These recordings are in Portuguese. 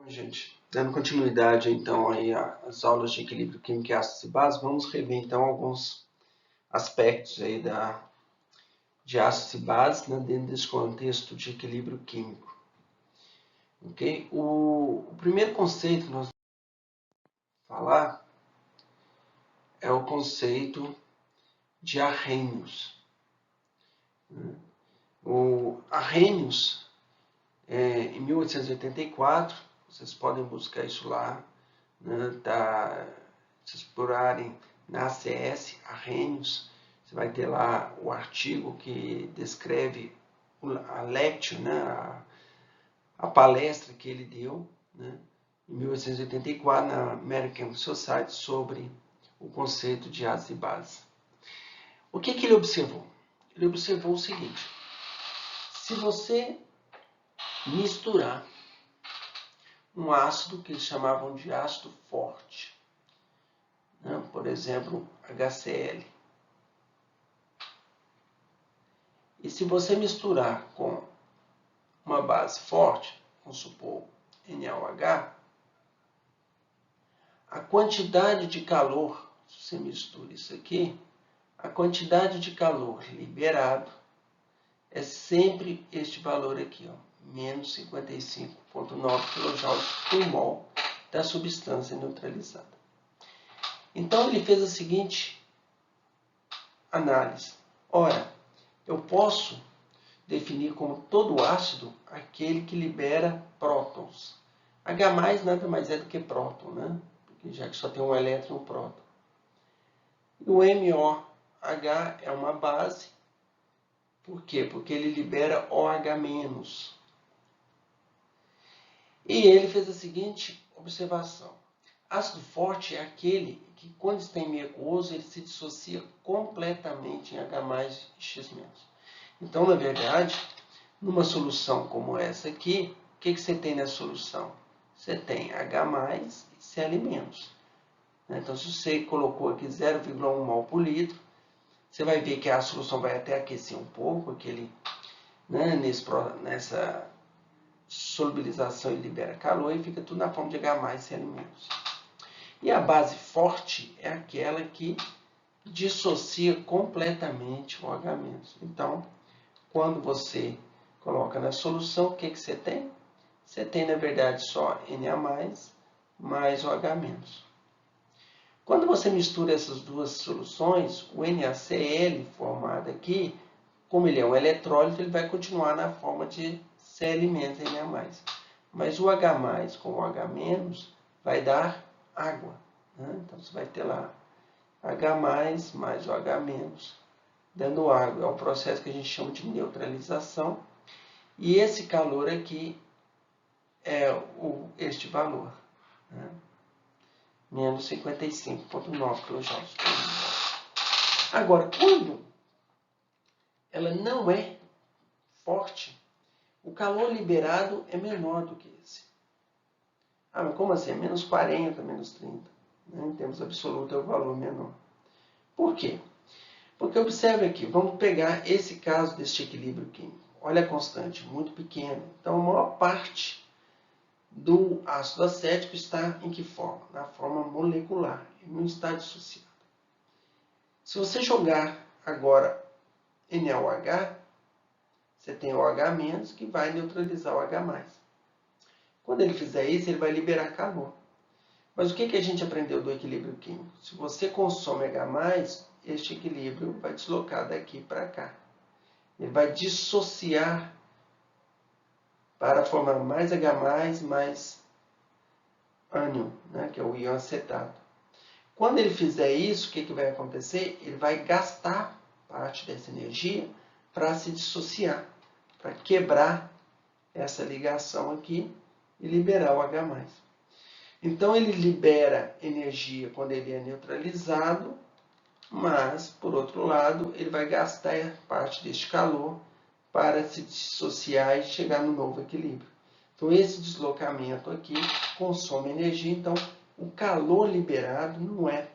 Gente, dando continuidade então aí às aulas de equilíbrio químico e ácidos e bases, vamos rever então alguns aspectos aí de ácidos e bases, né, dentro desse contexto de equilíbrio químico. Ok? O primeiro conceito que nós vamos falar é o conceito de Arrhenius. O Arrhenius, em 1884, vocês podem buscar isso lá, né, se explorarem na ACS, Arrhenius, você vai ter lá o artigo que descreve a lecture, né, a palestra que ele deu, né, em 1884 na American Society sobre o conceito de ácidos e bases. O que ele observou? Ele observou o seguinte: se você misturar um ácido que eles chamavam de ácido forte, né, por exemplo, HCl, e se você misturar com uma base forte, vamos supor NaOH, a quantidade de calor, se você mistura isso aqui, a quantidade de calor liberado é sempre este valor aqui, ó, menos 55,9 kJ por mol da substância neutralizada. Então ele fez a seguinte análise. Ora, eu posso definir como todo ácido aquele que libera prótons. H+, nada mais é do que próton, né? Porque já que só tem um elétron e um próton. E o MOH é uma base. Por quê? Porque ele libera OH-. E ele fez a seguinte observação. Ácido forte é aquele que, quando está em meio aquoso, ele se dissocia completamente em H+, e X-. Então, na verdade, numa solução como essa aqui, o que você tem na solução? Você tem H+, e Cl-. Então, se você colocou aqui 0,1 mol por litro, você vai ver que a solução vai até aquecer um pouco, né, nessa solubilização ele libera calor e fica tudo na forma de H+, e Cl-. E a base forte é aquela que dissocia completamente o OH-. Então, quando você coloca na solução, o que você tem? Você tem, na verdade, só Na+, mais OH-. Quando você mistura essas duas soluções, o NaCl formado aqui, como ele é um eletrólito, ele vai continuar na forma de Cl- Na+. Mas o H+, com o OH- vai dar água, né? Então você vai ter lá H+, mais OH-, dando água. É o processo que a gente chama de neutralização. E esse calor aqui é este valor, né? Menos 55,9 kJ. Agora, quando ela não é forte, o calor liberado é menor do que esse. Ah, mas como assim? Menos 40, menos 30. Né? Em termos absolutos é o valor menor. Por quê? Porque observe aqui, vamos pegar esse caso deste equilíbrio químico. Olha a constante, muito pequena. Então, a maior parte do ácido acético está em que forma? Na forma molecular, ele não está dissociado. Se você jogar agora NaOH, você tem o OH- que vai neutralizar o H+. Quando ele fizer isso, ele vai liberar calor. Mas o que a gente aprendeu do equilíbrio químico? Se você consome H+, este equilíbrio vai deslocar daqui para cá. Ele vai dissociar para formar mais H+, mais ânion, né, que é o íon acetato. Quando ele fizer isso, o que vai acontecer? Ele vai gastar parte dessa energia para se dissociar, para quebrar essa ligação aqui e liberar o H+. Então, ele libera energia quando ele é neutralizado, mas, por outro lado, ele vai gastar parte deste calor para se dissociar e chegar no novo equilíbrio. Então, esse deslocamento aqui consome energia, então o calor liberado não é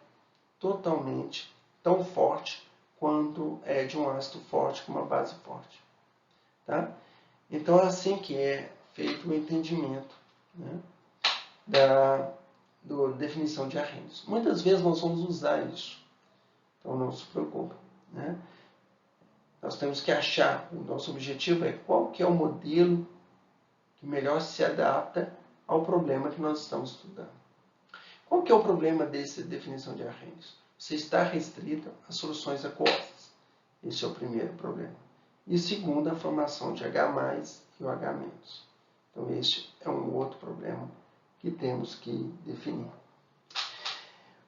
totalmente tão forte quanto é de um ácido forte com uma base forte. Tá? Então, é assim que é feito o entendimento, né, definição de Arrhenius. Muitas vezes nós vamos usar isso, então não se preocupe, né? Nós temos que achar, o nosso objetivo é qual que é o modelo que melhor se adapta ao problema que nós estamos estudando. Qual que é o problema dessa definição de Arrhenius? Você está restrito às soluções aquosas. Esse é o primeiro problema. E segundo, a formação de H+, e o H-. Então, este é um outro problema que temos que definir.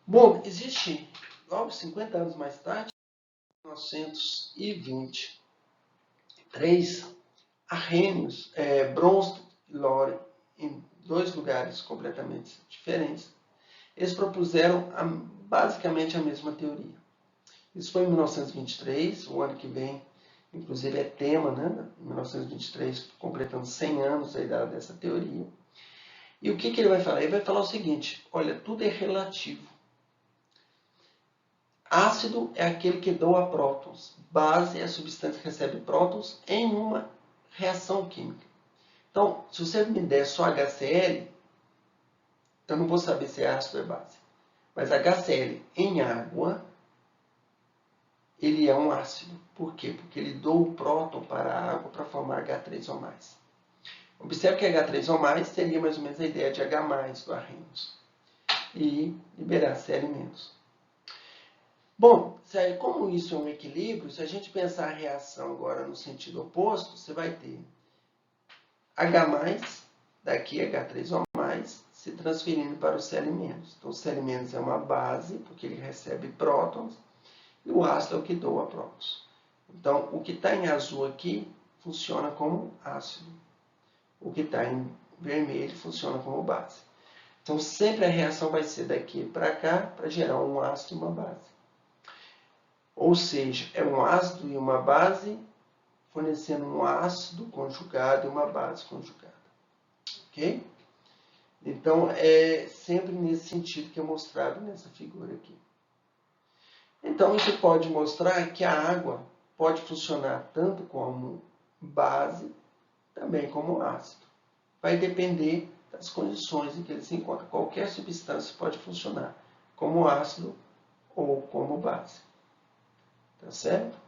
Bom, existe, logo 50 anos mais tarde, em 1923, Arrhenius, Bronsted e Lowry, em dois lugares completamente diferentes, eles propuseram basicamente a mesma teoria. Isso foi em 1923, o ano que vem, inclusive é tema, né? Em 1923, completando 100 anos da idade dessa teoria. E o que ele vai falar? Ele vai falar o seguinte: olha, tudo é relativo. Ácido é aquele que doa prótons. Base é a substância que recebe prótons em uma reação química. Então, se você me der só HCl, eu não vou saber se é ácido ou é base. Mas HCl em água, ele é um ácido. Por quê? Porque ele doa o próton para a água para formar H3O+. Observe que H3O+, seria mais ou menos a ideia de H+, do Arrhenius. E liberar Cl-. Bom, como isso é um equilíbrio, se a gente pensar a reação agora no sentido oposto, você vai ter H+, daqui H3O+, se transferindo para o Cl-. Então, o Cl- é uma base, porque ele recebe prótons, e o ácido é o que doa prótons. Então, o que está em azul aqui funciona como ácido. O que está em vermelho funciona como base. Então, sempre a reação vai ser daqui para cá, para gerar um ácido e uma base. Ou seja, é um ácido e uma base, fornecendo um ácido conjugado e uma base conjugada. Ok? Então, é sempre nesse sentido que é mostrado nessa figura aqui. Então, isso pode mostrar que a água pode funcionar tanto como base, também como ácido. Vai depender das condições em que ele se encontra. Qualquer substância pode funcionar como ácido ou como base. Tá certo?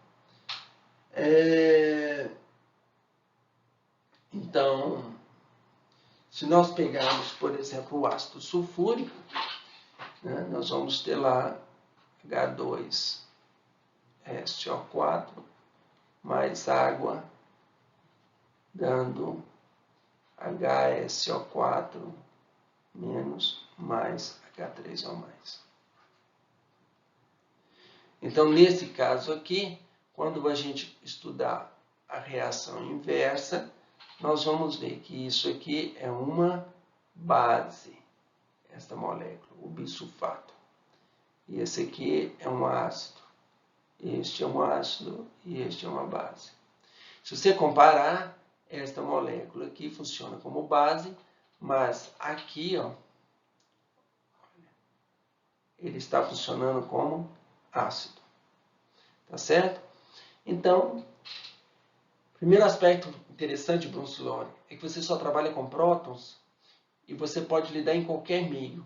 Então, se nós pegarmos, por exemplo, o ácido sulfúrico, né, nós vamos ter lá H2SO4 mais água, dando HSO4 menos mais H3O+. Então, nesse caso aqui, quando a gente estudar a reação inversa, nós vamos ver que isso aqui é uma base, esta molécula, o bisulfato. E esse aqui é um ácido, este é um ácido e este é uma base. Se você comparar, esta molécula aqui funciona como base, mas aqui, ó, ele está funcionando como ácido. Tá certo? Então, primeiro aspecto interessante de Bronsted é que você só trabalha com prótons e você pode lidar em qualquer meio,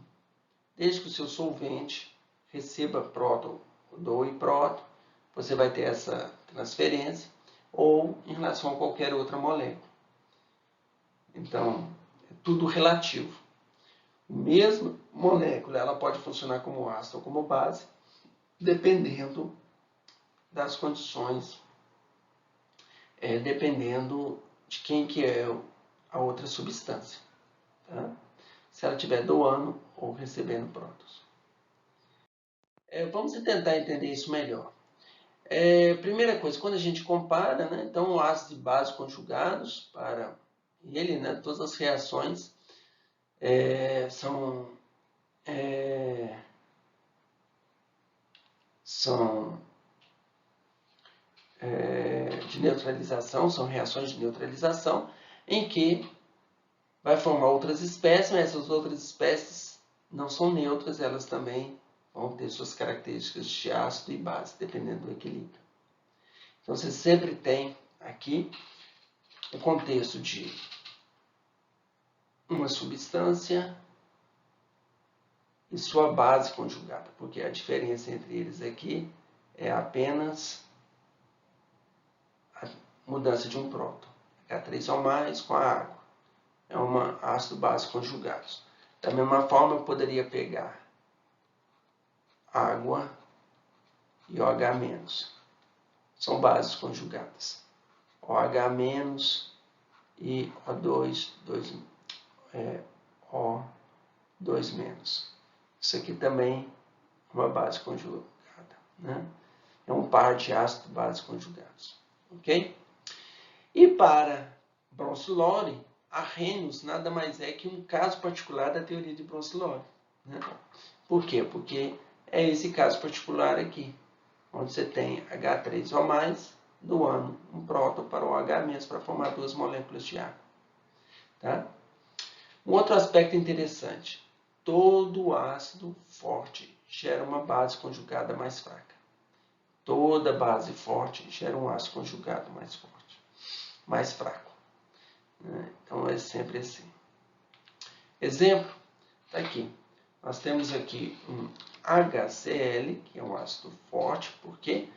desde que o seu solvente receba próton, doe próton, você vai ter essa transferência, ou em relação a qualquer outra molécula. Então, é tudo relativo. A mesma molécula ela pode funcionar como ácido ou como base, dependendo das condições, dependendo de quem que é a outra substância. Tá? Se ela estiver doando ou recebendo prótons. Vamos tentar entender isso melhor. Primeira coisa, quando a gente compara, né, então o ácido e base conjugados para ele, né, todas as reações são de neutralização, são reações de neutralização, em que vai formar outras espécies, mas essas outras espécies não são neutras, elas também vão ter suas características de ácido e base, dependendo do equilíbrio. Então, você sempre tem aqui o contexto de uma substância e sua base conjugada, porque a diferença entre eles aqui é apenas a mudança de um próton. H3O+ com a água. É um ácido-base conjugados. Da mesma forma, eu poderia pegar água e OH-. São bases conjugadas. OH- e O2, O2-. Isso aqui também é uma base conjugada, né? É um par de ácido-base conjugados. Ok? E para Bronsted-Lowry, Arrhenius nada mais é que um caso particular da teoria de Bronsted-Lowry, né? Por quê? Porque é esse caso particular aqui, onde você tem H3O+, doando um próton para o OH- para formar duas moléculas de água. Tá? Um outro aspecto interessante, todo ácido forte gera uma base conjugada mais fraca. Toda base forte gera um ácido conjugado mais forte, mais fraco. Então é sempre assim. Exemplo, está aqui. Nós temos aqui um HCl, que é um ácido forte. Por quê?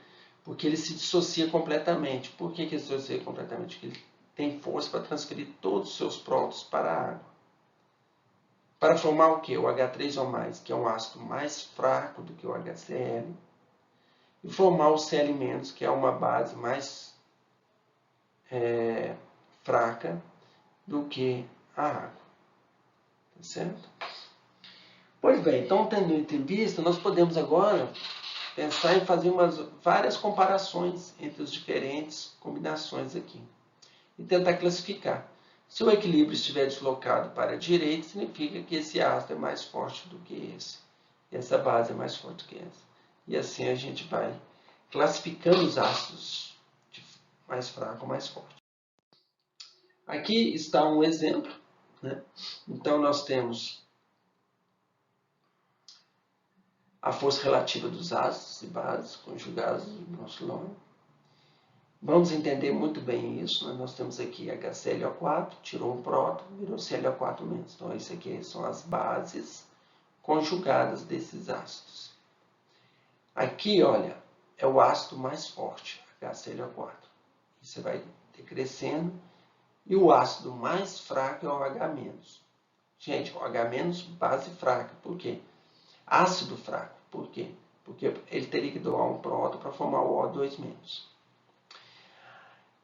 Porque ele se dissocia completamente. Por que ele se dissocia completamente? Porque ele tem força para transferir todos os seus prótons para a água. Para formar o quê? O H3O+, que é um ácido mais fraco do que o HCl. E formar o Cl-, que é uma base mais fraca do que a água. Tá certo? Pois bem, então tendo isso em vista, nós podemos agora pensar em fazer várias comparações entre as diferentes combinações aqui. E tentar classificar. Se o equilíbrio estiver deslocado para a direita, significa que esse ácido é mais forte do que esse. E essa base é mais forte do que essa. E assim a gente vai classificando os ácidos de mais fraco a mais forte. Aqui está um exemplo, né? Então nós temos a força relativa dos ácidos e bases conjugados no nosso nome. Vamos entender muito bem isso, né? Nós temos aqui HClO4, tirou um próton, virou ClO4-. Então isso aqui são as bases conjugadas desses ácidos. Aqui, olha, é o ácido mais forte, HClO4. Você vai decrescendo. E o ácido mais fraco é o H-. Gente, o H- base fraca. Por quê? Ácido fraco. Por quê? Porque ele teria que doar um próton para formar o O2-.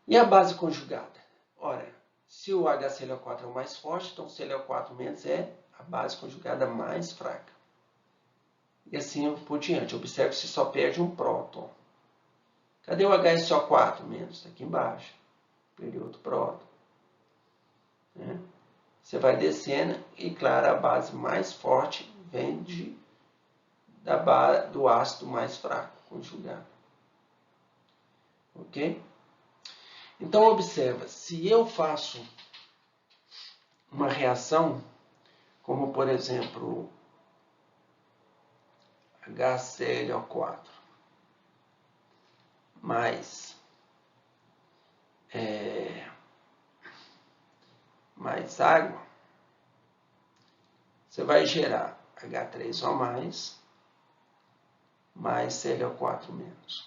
E a base conjugada? Ora, se o HClO4 é o mais forte, então o ClO4- é a base conjugada mais fraca. E assim por diante. Observe se só perde um próton. Cadê o HSO4-? Está aqui embaixo. Perdeu outro próton. Você vai descendo e, claro, a base mais forte vem do ácido mais fraco conjugado. Ok? Então, observa, se eu faço uma reação, como por exemplo, HClO4 mais água, você vai gerar H3O+, mais ClO4-.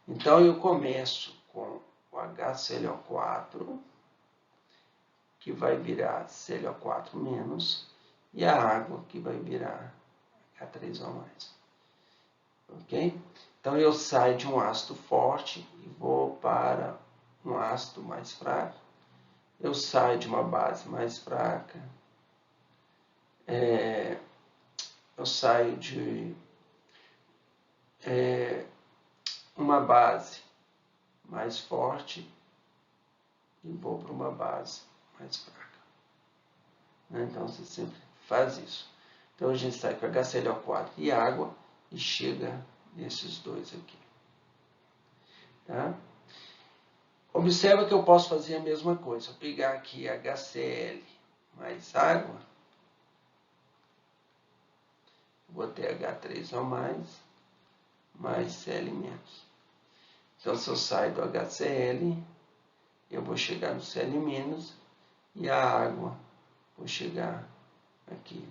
Então, eu começo com o HClO4, que vai virar ClO4-, e a água, que vai virar H3O+. Ok? Então, eu saio de um ácido forte e vou para um ácido mais fraco. Eu saio de uma base mais fraca. Eu saio de uma base mais forte e vou para uma base mais fraca. Então, você sempre faz isso. Então, a gente sai com HClO4 e água e chega nesses dois aqui. Tá? Observa que eu posso fazer a mesma coisa. Eu pegar aqui HCl mais água, vou ter H3O+, mais Cl-. Então, se eu saio do HCl, eu vou chegar no Cl- e a água, vou chegar aqui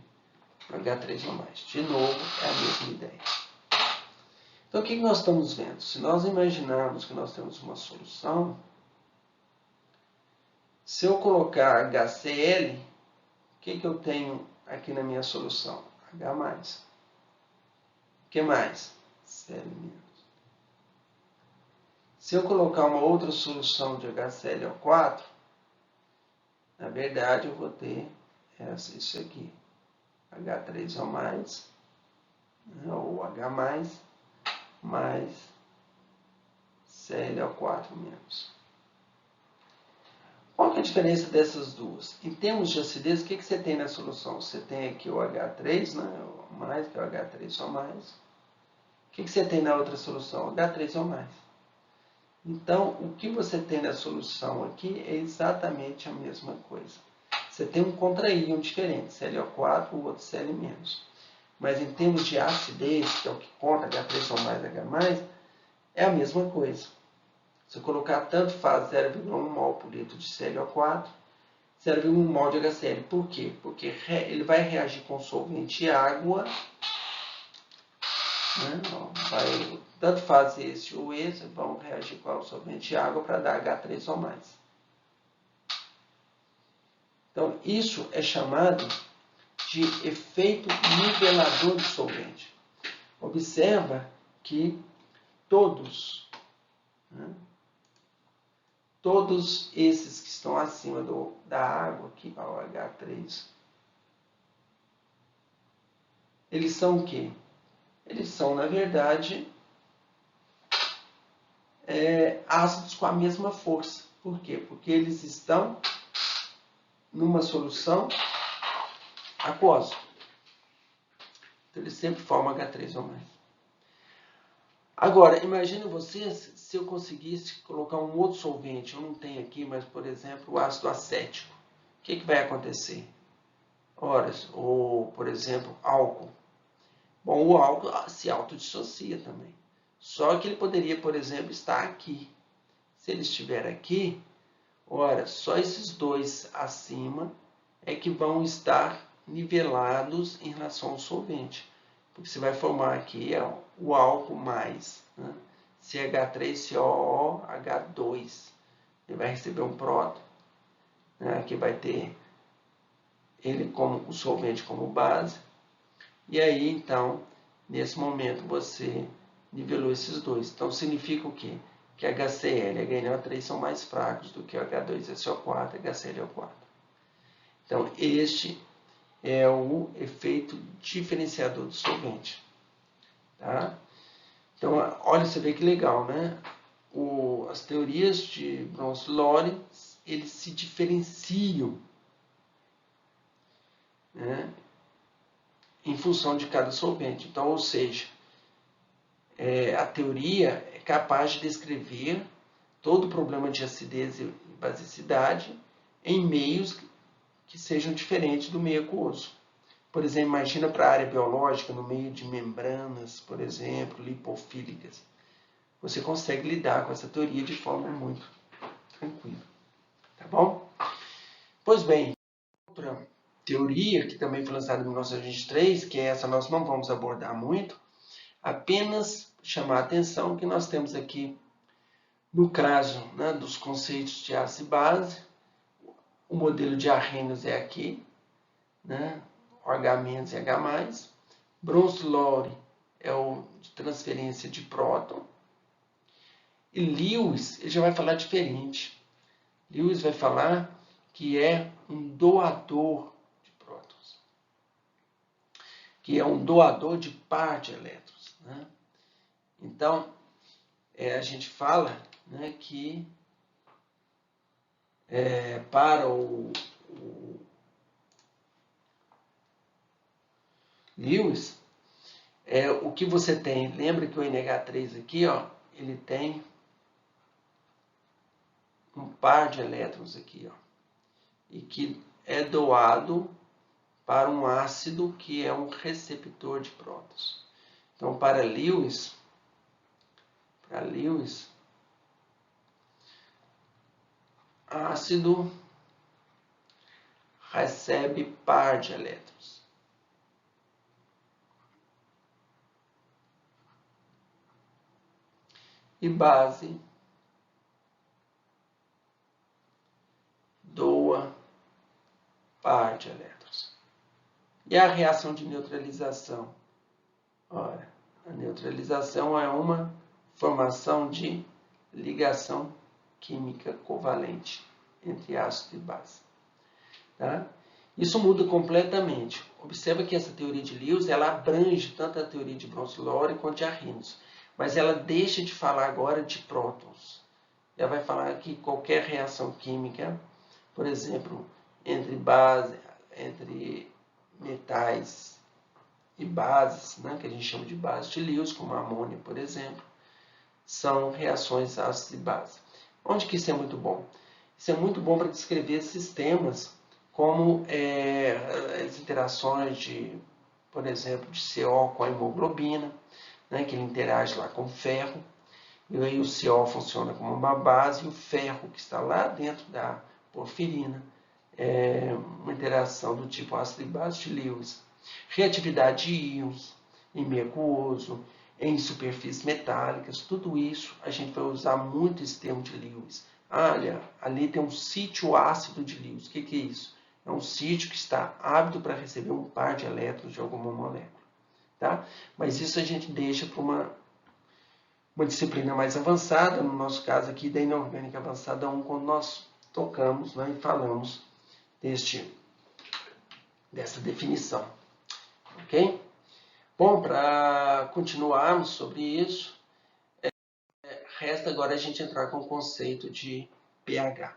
H3O+. De novo, é a mesma ideia. Então, o que nós estamos vendo? Se nós imaginarmos que nós temos uma solução, se eu colocar HCl, o que eu tenho aqui na minha solução? H+. O que mais? Cl-. Se eu colocar uma outra solução de HClO4, na verdade eu vou ter isso aqui, H3O+, ou H+, mais ClO4-. Qual que é a diferença dessas duas? Em termos de acidez, o que você tem na solução? Você tem aqui o H3, né? O mais, que é o H3O+. O que você tem na outra solução? H3O+. Então, o que você tem na solução aqui é exatamente a mesma coisa. Você tem um contraíon diferente, ClO4, o outro Cl-. Mas em termos de acidez, que é o que conta, H3O+, H+, é a mesma coisa. Se eu colocar tanto faz 0,1 mol por litro de ClO4, 0,1 mol de HCl. Por quê? Porque ele vai reagir com solvente e água, né? Tanto faz esse ou esse, vão reagir com o solvente e água para dar H3O+. Então, isso é chamado de efeito nivelador de solvente. Observa que todos esses que estão acima da água, aqui, o H3, eles são o quê? Eles são, na verdade, ácidos com a mesma força. Por quê? Porque eles estão numa solução aquosa. Então, eles sempre formam H3O+. Agora, imagine vocês se eu conseguisse colocar um outro solvente. Eu não tenho aqui, mas, por exemplo, o ácido acético. O que vai acontecer? Ora, ou, por exemplo, álcool. Bom, o álcool se autodissocia também. Só que ele poderia, por exemplo, estar aqui. Se ele estiver aqui, ora, só esses dois acima é que vão estar nivelados em relação ao solvente. Porque você vai formar aqui o álcool mais, né? CH3COOH2. Ele vai receber um próton, né? Que vai ter ele como o solvente como base. E aí, então, nesse momento, você nivelou esses dois. Então, significa o quê? Que HCl e HNO3 são mais fracos do que o H2SO4 e HClO4. Então, este é o efeito diferenciador do solvente. Tá? Então, olha, você vê que legal, né? As teorias de Bronsted-Lawrence, eles se diferenciam, né, em função de cada solvente. Então, ou seja, a teoria é capaz de descrever todo o problema de acidez e basicidade em meios que sejam diferentes do meio aquoso. Por exemplo, imagina para a área biológica, no meio de membranas, por exemplo, lipofílicas. Você consegue lidar com essa teoria de forma muito tranquila. Tá bom? Pois bem, outra teoria que também foi lançada em 1923, que essa nós não vamos abordar muito, apenas chamar a atenção que nós temos aqui, no caso, né, dos conceitos de ácido e base, o modelo de Arrhenius é aqui, né, o H- e H+. Bronsted-Lowry é o de transferência de próton. E Lewis, ele já vai falar diferente. Lewis vai falar que é um doador de prótons, que é um doador de par de elétrons, né? Então, a gente fala, né, que para o Lewis, o que você tem, lembra que o NH3 aqui, ó, ele tem um par de elétrons aqui, ó, e que é doado para um ácido que é um receptor de prótons. Então, para Lewis, ácido recebe par de elétrons. e base doa par de elétrons. E a reação de neutralização? Ora, a neutralização é uma formação de ligação química covalente entre ácido e base. Tá? Isso muda completamente. Observa que essa teoria de Lewis ela abrange tanto a teoria de Bronsted-Lowry quanto de Arrhenius, mas ela deixa de falar agora de prótons. Ela vai falar que qualquer reação química, por exemplo, entre metais e bases, né, que a gente chama de bases de Lewis, como a amônia, por exemplo, são reações ácido e base. Onde que isso é muito bom? Isso é muito bom para descrever sistemas como as interações de, por exemplo, de CO com a hemoglobina, né, que ele interage lá com o ferro, e aí o CO funciona como uma base, e o ferro que está lá dentro da porfirina é uma interação do tipo ácido e base de Lewis. Reatividade de íons em meio aquoso, em superfícies metálicas, tudo isso a gente vai usar muito esse termo de Lewis. Olha, ali tem um sítio ácido de Lewis. O que é isso? É um sítio que está apto para receber um par de elétrons de alguma molécula. Tá? Mas isso a gente deixa para uma disciplina mais avançada, no nosso caso aqui da inorgânica avançada 1, quando nós tocamos, né, e falamos dessa definição. Ok? Bom, para continuarmos sobre isso, resta agora a gente entrar com o conceito de pH.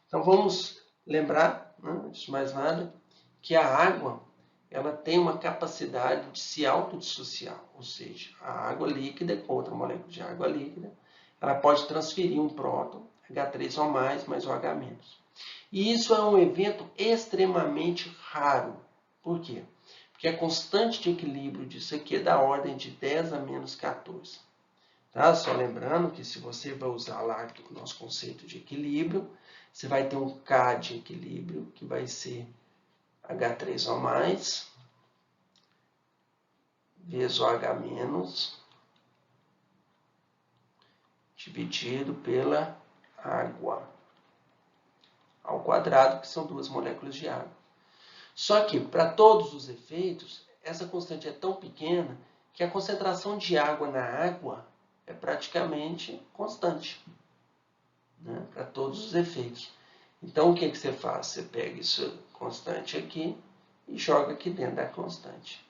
Então vamos lembrar, né, antes de mais nada, que a água ela tem uma capacidade de se autodissociar, ou seja, a água líquida com outra molécula de água líquida, ela pode transferir um próton, H3 ou mais o H-. E isso é um evento extremamente raro. Por quê? Porque a constante de equilíbrio disso aqui é da ordem de 10 a menos 14. Tá? Só lembrando que se você vai usar lá o nosso conceito de equilíbrio, você vai ter um K de equilíbrio, que vai ser H3 ou mais, vezes o H-, dividido pela água ao quadrado, que são 2 moléculas de água. Só que, para todos os efeitos, essa constante é tão pequena que a concentração de água na água é praticamente constante, né? Para todos os efeitos. Então, o que você faz? Você pega isso constante aqui e joga aqui dentro da constante.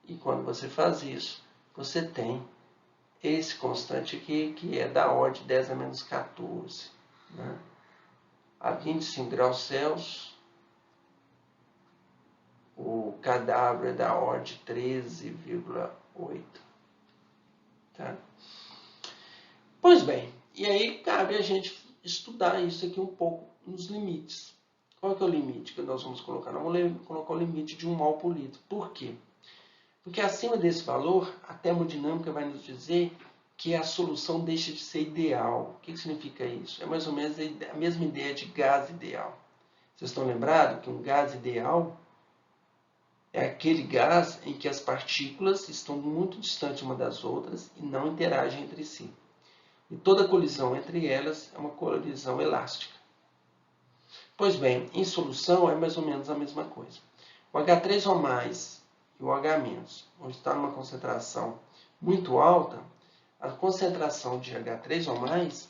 E quando você faz isso, você tem esse constante aqui, que é da ordem de 10 a menos 14. Né? A 25 graus Celsius, o cadáver é da ordem de 13,8. Tá? Pois bem, e aí cabe a gente estudar isso aqui um pouco nos limites. Qual que é o limite que nós vamos colocar? Nós vamos colocar o limite de 1 mol por litro. Por quê? Porque acima desse valor, a termodinâmica vai nos dizer que a solução deixa de ser ideal. O que significa isso? É mais ou menos a mesma ideia de gás ideal. Vocês estão lembrados que um gás ideal é aquele gás em que as partículas estão muito distantes uma das outras e não interagem entre si. E toda colisão entre elas é uma colisão elástica. Pois bem, em solução é mais ou menos a mesma coisa. O H3 ou mais e o H-, onde está numa concentração muito alta, a concentração de H3 ou mais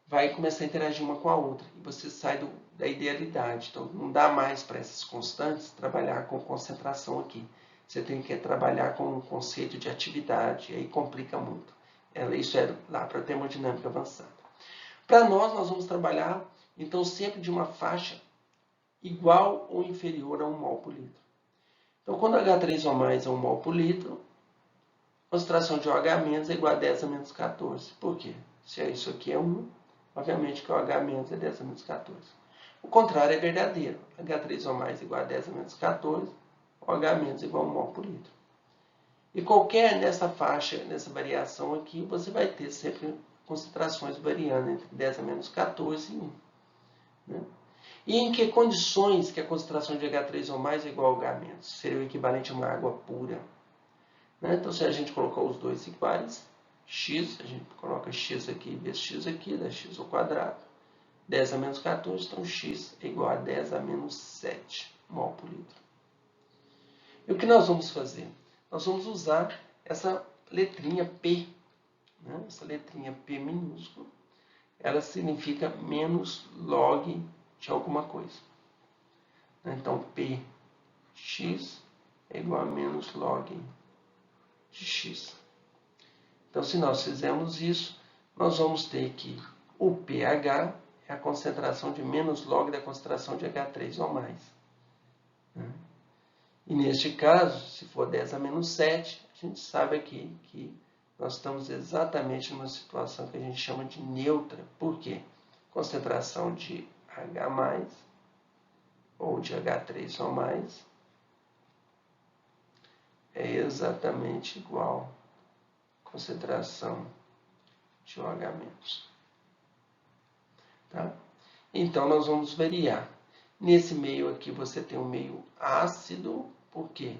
vai começar a interagir uma com a outra. E você sai da idealidade. Então, não dá mais para essas constantes trabalhar com concentração aqui. Você tem que trabalhar com um conceito de atividade. E aí complica muito. Isso é lá para a termodinâmica avançada. Para nós vamos trabalhar, então, sempre de uma faixa igual ou inferior a 1 mol por litro. Então, quando H3 ou mais é 1 mol por litro, a concentração de OH- é igual a 10 a menos 14. Por quê? Se isso aqui é 1, obviamente que o H- é 10 a menos 14. O contrário é verdadeiro. H3 ou mais igual a 10 a menos 14, o H- igual a 1 mol por litro. E qualquer nessa faixa, nessa variação aqui, você vai ter sempre concentrações variando entre 10 a menos 14 e 1. Né? E em que condições que a concentração de H3 ou mais é igual ao H-? Seria o equivalente a uma água pura. Né? Então, se a gente colocar os dois iguais, x, a gente coloca x aqui vezes x aqui, dá x ao quadrado. 10 a menos 14, então x é igual a 10 a menos 7 mol por litro. E o que nós vamos fazer? Nós vamos usar essa letrinha P, né? Essa letrinha P minúscula, ela significa menos log de alguma coisa. Então, Px é igual a menos log de x. Então, se nós fizermos isso, nós vamos ter que o pH é a concentração de menos log da concentração de H3 ou mais. E neste caso, se for 10 a menos 7, a gente sabe aqui que nós estamos exatamente numa situação que a gente chama de neutra. Por quê? Concentração de H+, ou de H3 ou mais, é exatamente igual à concentração de OH-. Tá? Então, nós vamos variar. Nesse meio aqui, você tem um meio ácido. Por quê?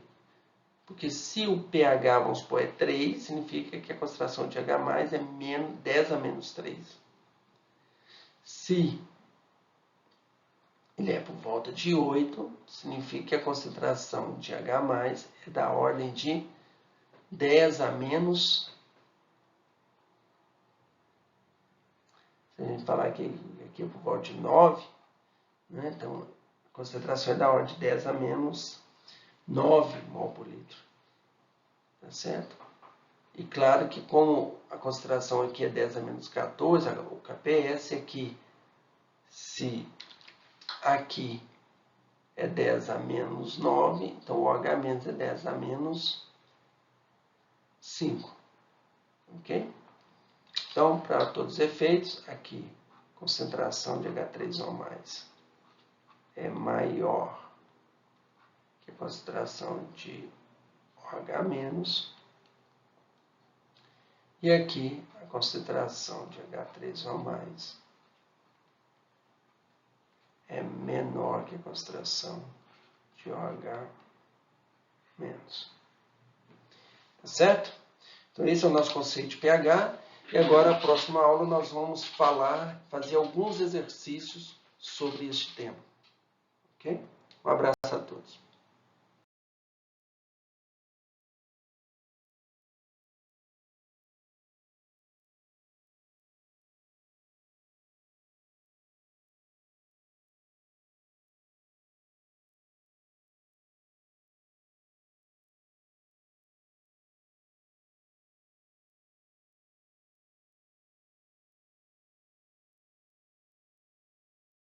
Porque se o pH, vamos supor, é 3, significa que a concentração de H+, é 10 a menos 3. Se ele é por volta de 8, significa que a concentração de H+, é da ordem de 10 a menos... Se a gente falar que aqui é por volta de 9, né? Então a concentração é da ordem de 10 a menos 9 mol por litro. Tá certo? E claro que como a concentração aqui é 10 a menos 14, o KPS aqui, se aqui é 10 a menos 9, então o OH- é 10 a menos 5. Ok? Então, para todos os efeitos, aqui, concentração de H3 ou mais é maior que a concentração de OH-. E aqui, a concentração de H3 ou mais é menor que a concentração de OH-. Tá certo? Então, esse é o nosso conceito de pH. E agora, a próxima aula, nós vamos fazer alguns exercícios sobre este tema. Ok? Um abraço a todos.